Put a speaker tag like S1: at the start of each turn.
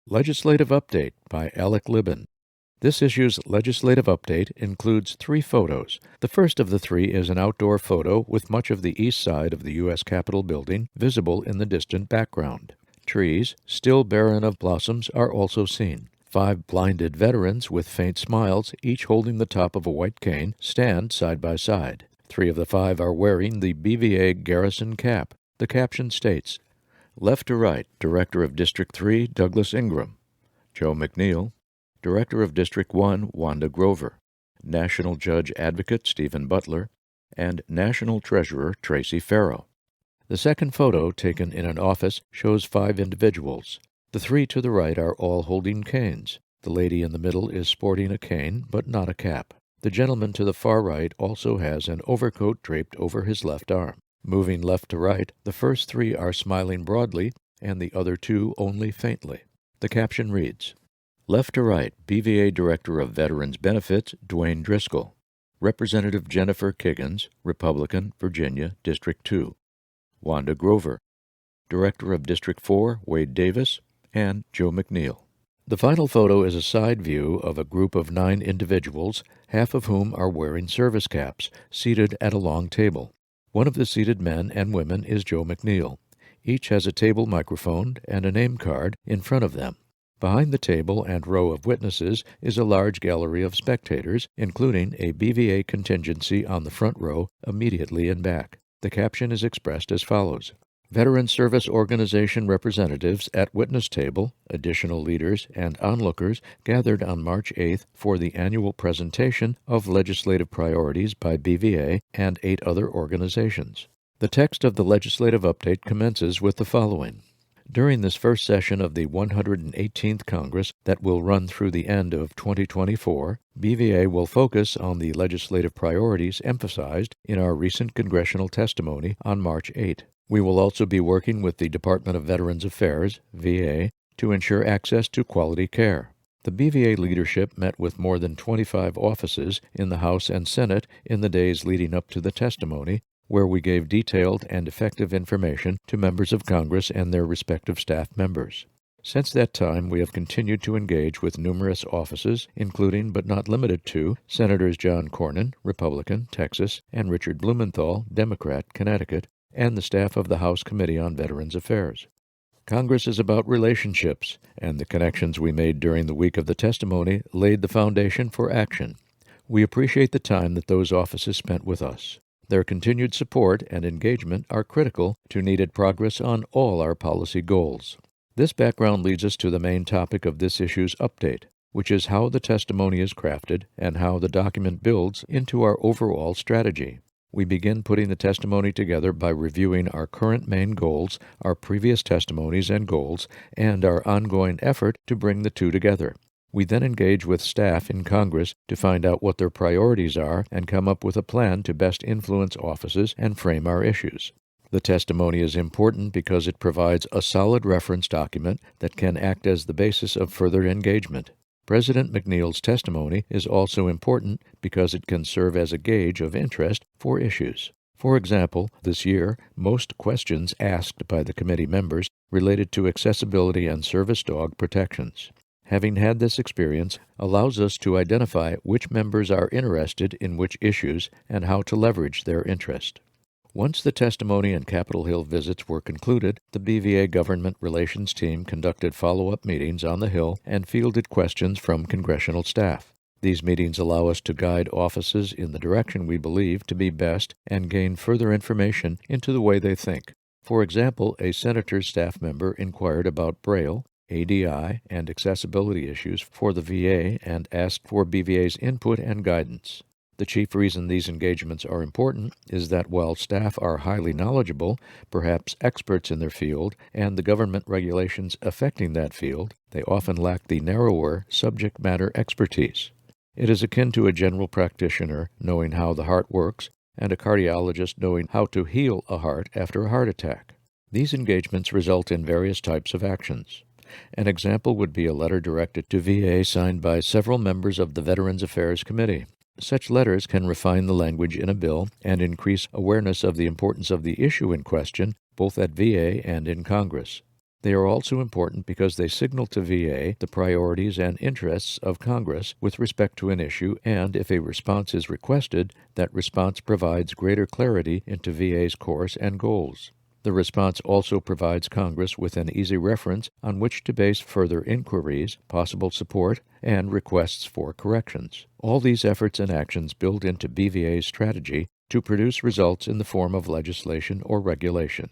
S1: Legislative Update by Alec Libin. This issue's legislative update includes 3 photos. The first of the 3 is an outdoor photo with much of the east side of the U.S. Capitol building visible in the distant background. Trees, still barren of blossoms, are also seen. 5 blinded veterans with faint smiles, each holding the top of a white cane, stand side by side. 3 of the 5 are wearing the BVA garrison cap. The caption states, "Left to right, Director of District 3, Douglas Ingram. Joe McNeil, Director of District 1, Wanda Grover. National Judge Advocate Stephen Butler, and National Treasurer Tracy Farrow." The second photo, taken in an office, shows 5 individuals. The 3 to the right are all holding canes. The lady in the middle is sporting a cane, but not a cap. The gentleman to the far right also has an overcoat draped over his left arm. Moving left to right, the first 3 are smiling broadly, and the other 2 only faintly. The caption reads, "Left to right, BVA Director of Veterans Benefits, Dwayne Driscoll. Representative Jennifer Kiggins, Republican, Virginia, District 2. Wanda Grover. Director of District 4, Wade Davis, and Joe McNeil." The final photo is a side view of a group of 9 individuals, half of whom are wearing service caps, seated at a long table. One of the seated men and women is Joe McNeil. Each has a table microphone and a name card in front of them. Behind the table and row of witnesses is a large gallery of spectators, including a BVA contingency on the front row immediately in back. The caption is expressed as follows: "Veteran Service Organization representatives at witness table, additional leaders, and onlookers gathered on March 8th for the annual presentation of legislative priorities by BVA and 8 other organizations." The text of the legislative update commences with the following. During this first session of the 118th Congress that will run through the end of 2024, BVA will focus on the legislative priorities emphasized in our recent congressional testimony on March 8. We will also be working with the Department of Veterans Affairs, VA, to ensure access to quality care. The BVA leadership met with more than 25 offices in the House and Senate in the days leading up to the testimony, where we gave detailed and effective information to members of Congress and their respective staff members. Since that time, we have continued to engage with numerous offices, including but not limited to Senators John Cornyn, Republican, Texas, and Richard Blumenthal, Democrat, Connecticut, and the staff of the House Committee on Veterans Affairs. Congress is about relationships, and the connections we made during the week of the testimony laid the foundation for action. We appreciate the time that those offices spent with us. Their continued support and engagement are critical to needed progress on all our policy goals. This background leads us to the main topic of this issue's update, which is how the testimony is crafted and how the document builds into our overall strategy. We begin putting the testimony together by reviewing our current main goals, our previous testimonies and goals, and our ongoing effort to bring the 2 together. We then engage with staff in Congress to find out what their priorities are and come up with a plan to best influence offices and frame our issues. The testimony is important because it provides a solid reference document that can act as the basis of further engagement. President McNeil's testimony is also important because it can serve as a gauge of interest for issues. For example, this year, most questions asked by the committee members related to accessibility and service dog protections. Having had this experience allows us to identify which members are interested in which issues and how to leverage their interest. Once the testimony and Capitol Hill visits were concluded, the BVA Government Relations team conducted follow-up meetings on the Hill and fielded questions from congressional staff. These meetings allow us to guide offices in the direction we believe to be best and gain further information into the way they think. For example, a senator's staff member inquired about Braille, ADI, and accessibility issues for the VA and asked for BVA's input and guidance. The chief reason these engagements are important is that while staff are highly knowledgeable, perhaps experts in their field, and the government regulations affecting that field, they often lack the narrower subject matter expertise. It is akin to a general practitioner knowing how the heart works and a cardiologist knowing how to heal a heart after a heart attack. These engagements result in various types of actions. An example would be a letter directed to VA signed by several members of the Veterans Affairs Committee. Such letters can refine the language in a bill and increase awareness of the importance of the issue in question, both at VA and in Congress. They are also important because they signal to VA the priorities and interests of Congress with respect to an issue, and if a response is requested, that response provides greater clarity into VA's course and goals. The response also provides Congress with an easy reference on which to base further inquiries, possible support, and requests for corrections. All these efforts and actions build into BVA's strategy to produce results in the form of legislation or regulation.